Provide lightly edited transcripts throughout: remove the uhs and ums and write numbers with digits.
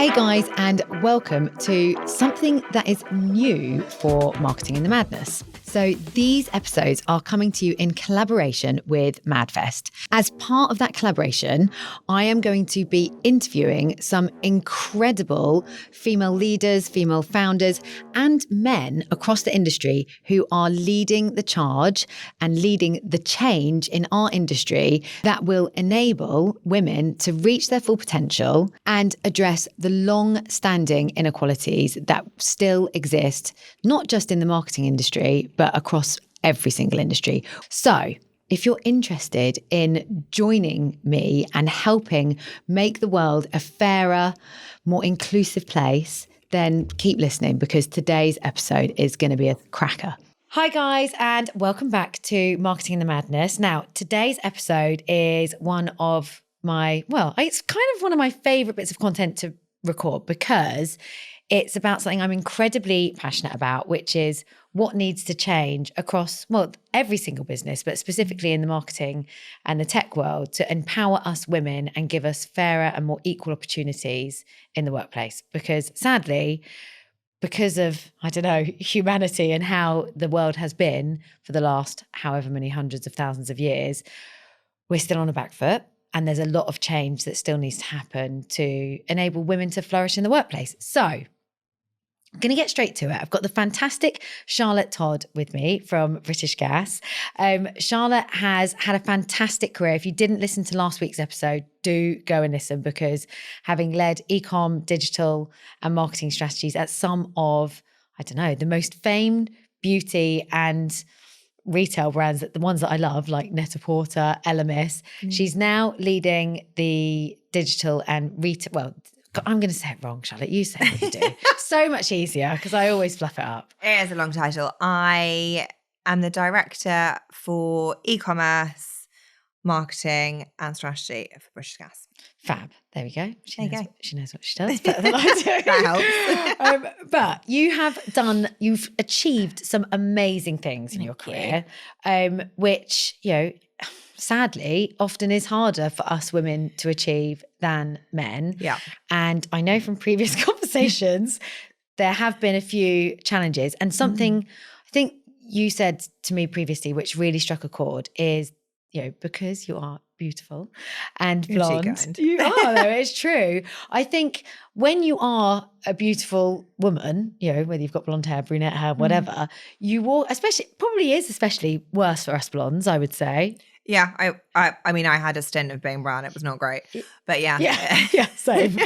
Hey guys, and welcome to something that is new for Marketing in the Madness. So these episodes are coming to you in collaboration with MadFest. As part of that collaboration, I am going to be interviewing some incredible female leaders, female founders, and men across the industry who are leading the charge and leading the change in our industry that will enable women to reach their full potential and address the long-standing inequalities that still exist, not just in the marketing industry, but across every single industry. So if you're interested in joining me and helping make the world a fairer, more inclusive place, then keep listening because today's episode is going to be a cracker. Hi guys, and welcome back to Marketing in the Madness. Now, today's episode is one of it's kind of one of my favorite bits of content to record because it's about something I'm incredibly passionate about, which is what needs to change across, every single business, but specifically in the marketing and the tech world to empower us women and give us fairer and more equal opportunities in the workplace. Because sadly, because of, humanity and how the world has been for the last however many hundreds of thousands of years, we're still on a back foot. And there's a lot of change that still needs to happen to enable women to flourish in the workplace. So I'm going to get straight to it. I've got the fantastic Charlotte Todd with me from British Gas. Charlotte has had a fantastic career. If you didn't listen to last week's episode, do go and listen because having led e-com, digital and marketing strategies at some of, the most famed beauty and retail brands, the ones that I love, like Net-a-Porter, LMS. She's now leading the digital and retail. Well, I'm going to say it wrong, Charlotte. You say what you do. So much easier because I always fluff it up. It is a long title. I am the director for e-commerce, marketing and strategy for British Gas. Fab. There we go. She knows what she does. Better than I do. That helps. But you've achieved some amazing things in your career, which, sadly, often is harder for us women to achieve than men. Yeah. And I know from previous conversations, there have been a few challenges. And something I think you said to me previously, which really struck a chord, is, because you are beautiful and blonde. You are, though, it's true. I think when you are a beautiful woman, whether you've got blonde hair, brunette hair, whatever, you walk, especially worse for us blondes, I would say. Yeah, I mean, I had a stint of being brown. It was not great, but yeah, same.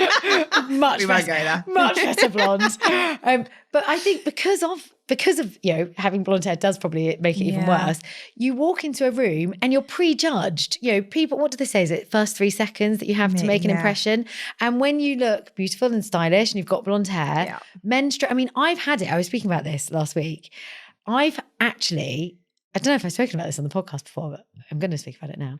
much better blonde. But I think because of having blonde hair does probably make it even worse. You walk into a room and you're prejudged. People, what do they say? Is it first 3 seconds that you have to make an impression? And when you look beautiful and stylish and you've got blonde hair, I've had it. I was speaking about this last week. I've actually, I don't know if I've spoken about this on the podcast before, but I'm going to speak about it now.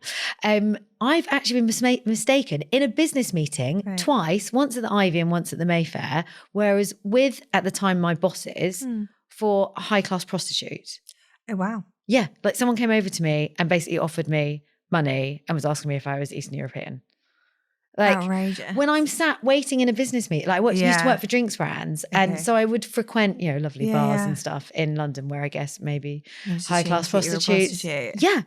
I've actually been mistaken in a business meeting twice, once at the Ivy and once at the Mayfair, whereas with, at the time, my bosses for a high-class prostitute. Oh, wow. Yeah, like someone came over to me and basically offered me money and was asking me if I was Eastern European. Like, outrageous. When I'm sat waiting in a business meeting, like used to work for drinks brands. And so I would frequent, lovely bars and stuff in London where I guess maybe high-class prostitutes. Yeah.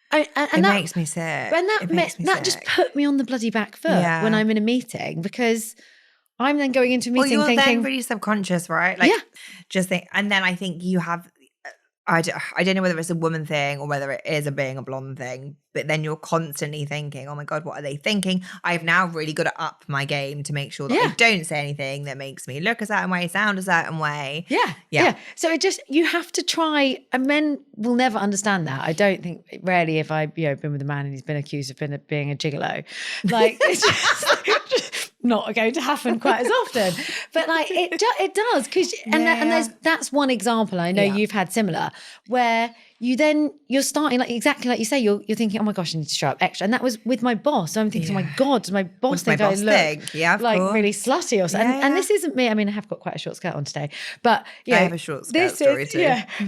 And it makes me sick. And that just put me on the bloody back foot when I'm in a meeting because I'm then going into a meeting you're thinking. Then really subconscious, right? Just think, and then I think you have, I don't know whether it's a woman thing or whether it is being a blonde thing, but then you're constantly thinking, oh my God, what are they thinking? I've now really got to up my game to make sure that I don't say anything that makes me look a certain way, sound a certain way. Yeah. So you have to try, and men will never understand that. I don't think, rarely if I've been with a man and he's been accused of being a gigolo. Like, it's just not going to happen quite as often. But like, it does. That's one example. I know you've had similar, where you're starting, like exactly like you say, you're thinking, oh my gosh, I need to show up extra. And that was with my boss. So I'm thinking, oh my God, does my boss think I look like really slutty or something? And this isn't me. I mean, I have got quite a short skirt on today, but I have a short skirt story too.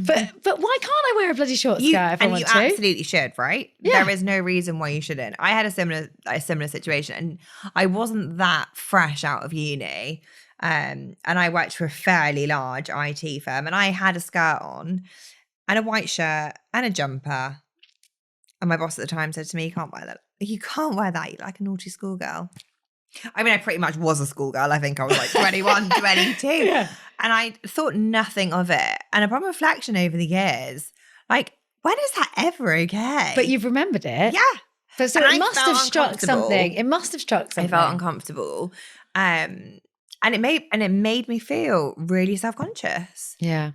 But why can't I wear a bloody short skirt if I want to? And you absolutely should, right? Yeah. There is no reason why you shouldn't. I had a similar situation, and I wasn't that fresh out of uni. And I worked for a fairly large IT firm, and I had a skirt on and a white shirt and a jumper. And my boss at the time said to me, you can't wear that. You can't wear that. You're like a naughty schoolgirl. I mean, I pretty much was a schoolgirl. I think I was like 21, 22. Yeah. And I thought nothing of it. And upon reflection over the years, like, when is that ever okay? But you've remembered it. Yeah. But so it must have struck something. It must have struck something. I felt uncomfortable. And it made me feel really self-conscious. Yeah.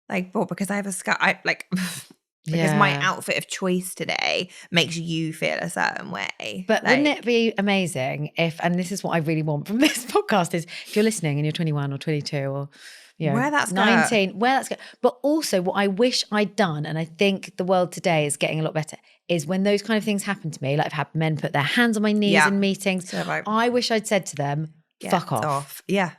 Like, well, because I have a skirt, because my outfit of choice today makes you feel a certain way. But wouldn't it be amazing if, and this is what I really want from this podcast, is if you're listening and you're 21 or 22 or wear that skirt. 19, wear that skirt. But also what I wish I'd done, and I think the world today is getting a lot better, is when those kind of things happen to me, like I've had men put their hands on my knees in meetings, so I wish I'd said to them, fuck off. Yeah.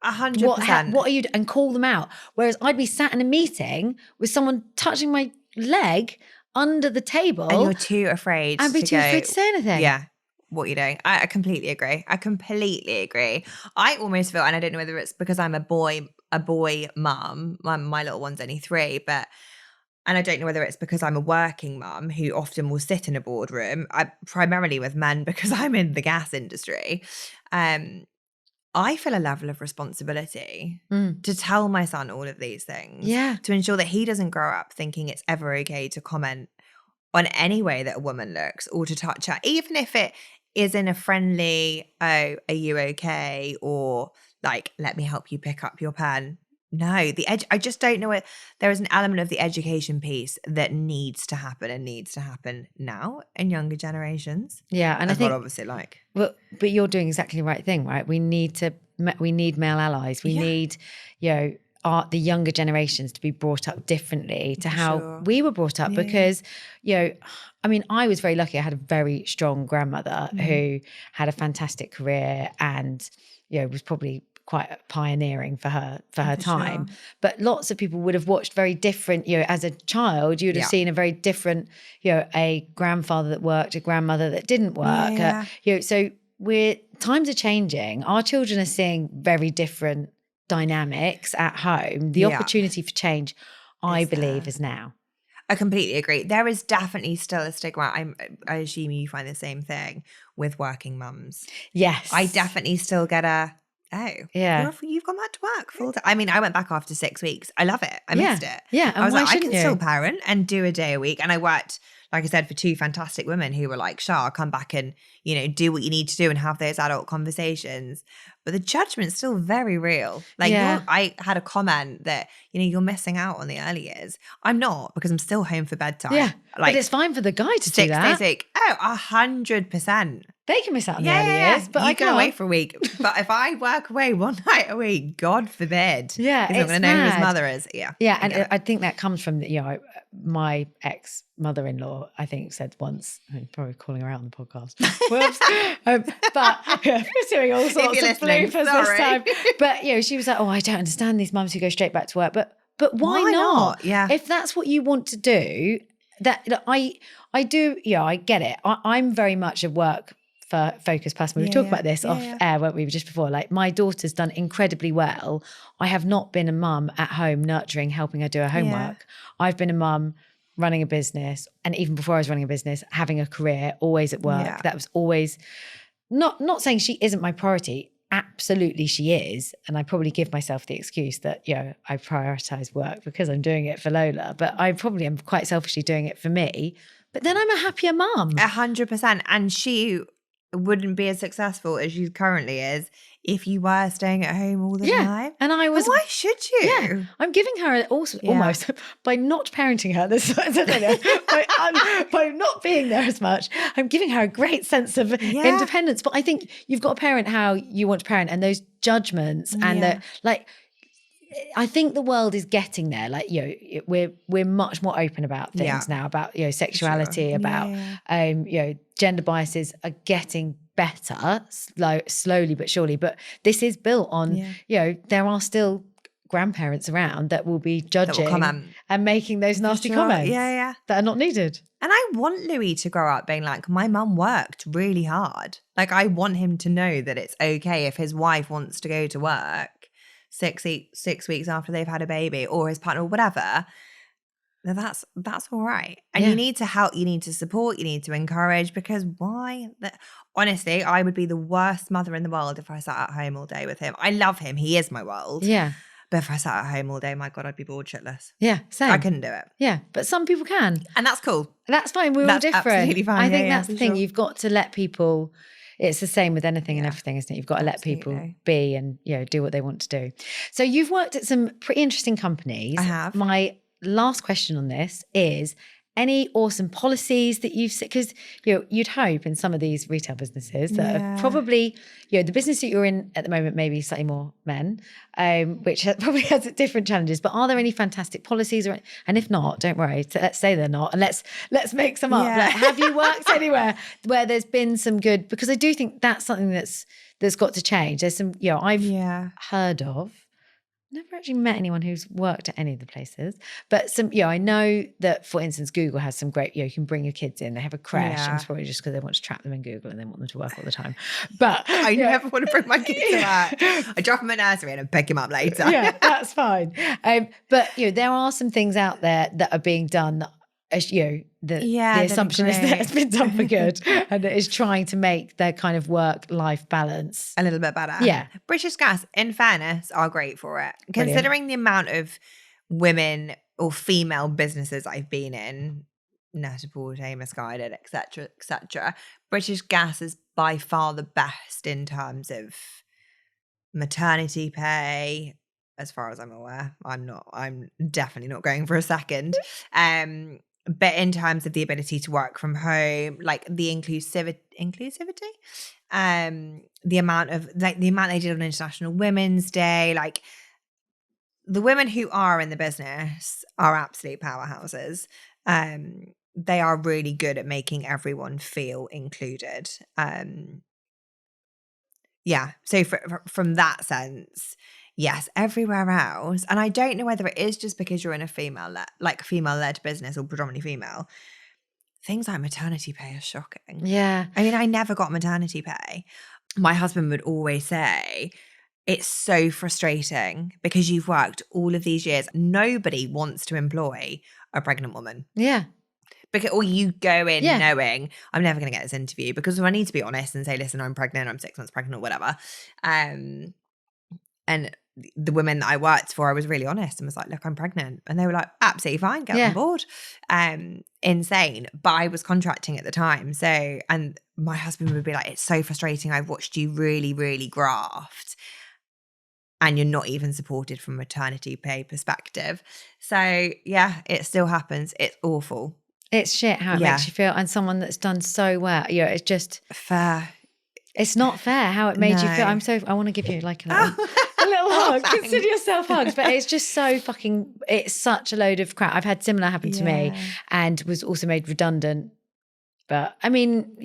100%. What are you and call them out? Whereas I'd be sat in a meeting with someone touching my leg under the table, and you're too afraid. I'd be too afraid to say anything. Yeah, what you're doing. I completely agree. I almost feel, and I don't know whether it's because I'm a boy mum. My little one's only 3, and I don't know whether it's because I'm a working mum who often will sit in a boardroom, primarily with men because I'm in the gas industry. I feel a level of responsibility to tell my son all of these things. Yeah. To ensure that he doesn't grow up thinking it's ever okay to comment on any way that a woman looks or to touch her, even if it is in a friendly, oh, are you okay? Or like, let me help you pick up your pen. No, I just don't know it. There is an element of the education piece that needs to happen now in younger generations. Yeah, and I think obviously like. But you're doing exactly the right thing, right? We need male allies. We need, the younger generations to be brought up differently to how we were brought up because, I mean, I was very lucky. I had a very strong grandmother who had a fantastic career and, was probably quite pioneering for her time. Sure. But lots of people would have watched very different, as a child, you would have seen a very different, a grandfather that worked, a grandmother that didn't work. So times are changing. Our children are seeing very different dynamics at home. The opportunity for change, I believe, is now. I completely agree. There is definitely still a stigma. I assume you find the same thing with working mums. Yes. I definitely still get you've gone back to work full time. I mean, I went back after 6 weeks. I love it. I missed it. Yeah. I was like, I can still parent and do a day a week. And I worked, like I said, for 2 fantastic women who were like, Shah, come back and, do what you need to do and have those adult conversations. But the judgment's still very real. Like I had a comment that, you're missing out on the early years. I'm not, because I'm still home for bedtime. Yeah. Like, but it's fine for the guy to do that. 6 days a week. Oh, 100%. They can miss out on the early years, but I go away for a week. But if I work away one night a week, God forbid, he's not going to know who his mother is. Yeah, and I think that comes from my ex mother-in-law. I think said once, I'm probably calling her out on the podcast. Whoops, but we're doing all sorts of bloopers this time. But she was like, "Oh, I don't understand these mums who go straight back to work." But why not? Yeah, if that's what you want to do, I do. Yeah, I get it. I'm very much a work for focused person. We were talking about this off air, weren't we, just before? Like, my daughter's done incredibly well. I have not been a mum at home nurturing, helping her do her homework. I've been a mum running a business, and even before I was running a business, having a career, always at work. That was always not saying she isn't my priority. Absolutely she is. And I probably give myself the excuse that, I prioritize work because I'm doing it for Lola, but I probably am quite selfishly doing it for me. But then I'm a happier mum. 100%. And she wouldn't be as successful as she currently is if you were staying at home all the time. And I was. And why should you? Yeah, I'm giving her also almost by not parenting her. By not being there as much, I'm giving her a great sense of independence. But I think you've got to parent how you want to parent, and those judgments and the I think the world is getting there. Like, we're much more open about things now, about, sexuality, about, gender biases are getting better, slowly but surely. But this is built on, there are still grandparents around that will be judging and making those nasty comments that are not needed. And I want Louis to grow up being like, my mum worked really hard. Like, I want him to know that it's okay if his wife wants to go to work 6 weeks after they've had a baby, or his partner, or whatever. That's all right. And you need to help, you need to support, you need to encourage, because why? Honestly, I would be the worst mother in the world if I sat at home all day with him. I love him. He is my world. Yeah. But if I sat at home all day, my God, I'd be bored shitless. Yeah, same. I couldn't do it. Yeah, but some people can. And that's cool. That's fine. We're all different. Absolutely fine. I think that's the thing. Sure. You've got to let people, it's the same with anything and everything, isn't it? You've got to let people be and, do what they want to do. So you've worked at some pretty interesting companies. I have. My last question on this is, any awesome policies that you've seen? Because you'd hope in some of these retail businesses that are probably, the business that you're in at the moment, maybe slightly more men, which probably has different challenges. But are there any fantastic policies? And if not, don't worry. So let's say they're not, and let's make some up. Like, have you worked anywhere where there's been some good? Because I do think that's something that's got to change. There's some, I've heard of. Never actually met anyone who's worked at any of the places, but some, I know that, for instance, Google has some great, you can bring your kids in. They have a crash, and it's probably just because they want to trap them in Google and they want them to work all the time. But I never want to bring my kids to work. I drop them at nursery and I pick him up later. Yeah, that's fine. But there are some things out there that are being done that, the assumption is that it's been done for good and that is trying to make their kind of work-life balance a little bit better. Yeah. British Gas, in fairness, are great for it. Brilliant. Considering the amount of women or female businesses I've been in, Net-a-Porter, Misguided, etc., British Gas is by far the best in terms of maternity pay, as far as I'm aware. I'm definitely not going for a second. But in terms of the ability to work from home, like the inclusivity, the amount they did on International Women's Day, like the women who are in the business are absolute powerhouses. They are really good at making everyone feel included. So from that sense, yes, everywhere else. And I don't know whether it is just because you're in a female-led business or predominantly female. Things like maternity pay are shocking. Yeah. I mean, I never got maternity pay. My husband would always say, it's so frustrating because you've worked all of these years. Nobody wants to employ a pregnant woman. Yeah. Or you go in knowing, I'm never going to get this interview because I need to be honest and say, listen, I'm pregnant, I'm 6 months pregnant or whatever. And the women that I worked for, I was really honest and was like, look, I'm pregnant. And they were like, absolutely fine, get on board. Insane. But I was contracting at the time. So, and my husband would be like, it's so frustrating. I've watched you really, really graft. And you're not even supported from a maternity pay perspective. So yeah, it still happens. It's awful. It's shit how it makes you feel. And someone that's done so well, it's just fair. It's not fair how it made you feel. I want to give you like a little hug. Consider yourself hugged. But it's just so it's such a load of crap. I've had similar happen to me and was also made redundant. But I mean,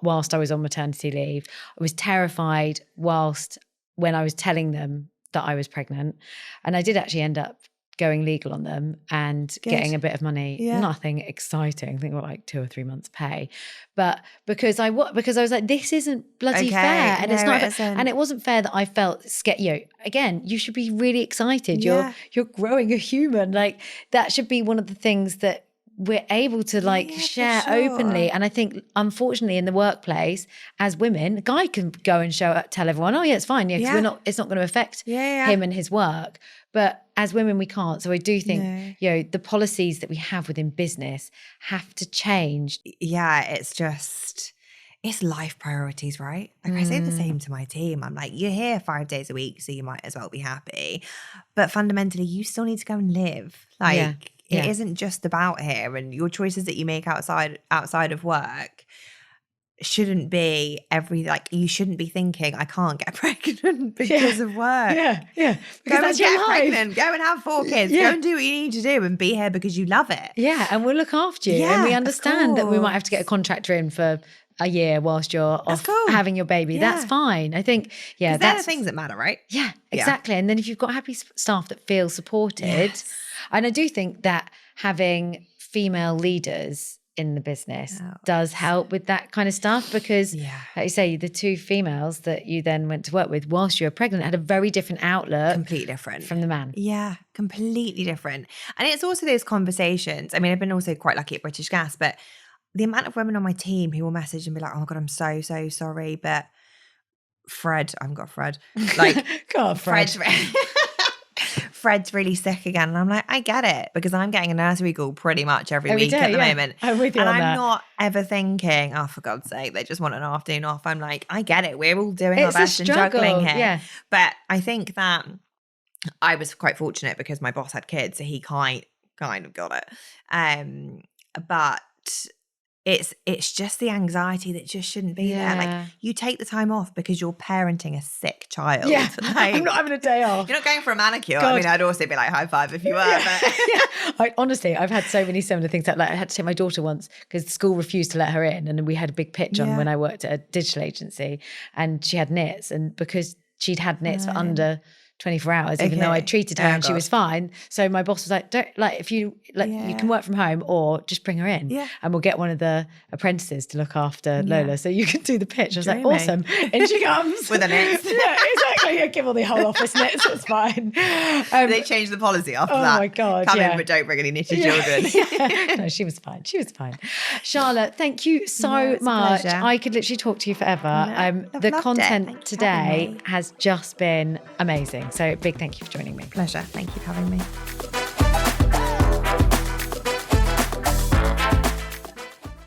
whilst I was on maternity leave, I was terrified when I was telling them that I was pregnant. And I did actually end up going legal on them and getting a bit of money. Nothing exciting. I think like 2 or 3 months pay. But because I was like, this isn't bloody fair. And it's not and it wasn't fair that I felt scared. Again, you should be really excited. You're growing a human. Like that should be one of the things that we're able to share openly. And I think unfortunately in the workplace as women, the guy can go and tell everyone, it's fine. Because it's not going to affect him and his work. But as women, we can't. So I do think, the policies that we have within business have to change. Yeah, it's life priorities, right? Like I say the same to my team. I'm like, you're here 5 days a week, so you might as well be happy. But fundamentally, you still need to go and live. It isn't just about here and your choices that you make outside of work shouldn't be you shouldn't be thinking I can't get pregnant because of work. Yeah. Because go that's and your get life. pregnant, go and have 4 kids, go and do what you need to do and be here because you love it. Yeah, and we'll look after you. Yeah, and we understand that we might have to get a course. contractor in for a year whilst you're off cool. having your baby. Yeah. That's fine. I think, They're that's the things that matter, right? Yeah, exactly. And then if you've got happy staff that feel supported, and I do think that having female leaders in the business does help with that kind of stuff because, like you say, the 2 females that you then went to work with whilst you were pregnant had a very different outlook. Completely different. From the man. Yeah, completely different. And it's also those conversations. I mean, I've been also quite lucky at British Gas, but the amount of women on my team who will message and be like, oh my God, I'm so, so sorry, but Fred, I haven't got Fred. Like, God, Fred. Fred's really sick again. And I'm like, I get it because I'm getting a nursery call pretty much every week at the moment. I'm with you on and that. I'm not ever thinking, oh, for God's sake, they just want an afternoon off. I'm like, I get it. We're all doing our best and juggling here. Yeah. But I think that I was quite fortunate because my boss had kids, so he kind of got it. But it's just the anxiety that just shouldn't be there. Like, you take the time off because you're parenting a sick child. Yeah, like, I'm not having a day off. You're not going for a manicure. God. I mean, I'd also be like, high five if you were. But Honestly, I've had so many similar things. Like I had to take my daughter once because school refused to let her in, and we had a big pitch on when I worked at a digital agency, and she had knits, and because she'd had knits for under 24 hours, even though I treated her and she was fine. So my boss was like, don't, like, if you you can work from home or just bring her in and we'll get one of the apprentices to look after Lola so you can do the pitch. I was like, awesome. In she comes. With the knits. Yeah, exactly. I give all the whole office knits. It's fine. They changed the policy after that. Oh my God. Come in, but don't bring any knitted children. No, she was fine. Charlotte, thank you so much. I could literally talk to you forever. The content today has just been amazing. So big thank you for joining me. Pleasure. Thank you for having me.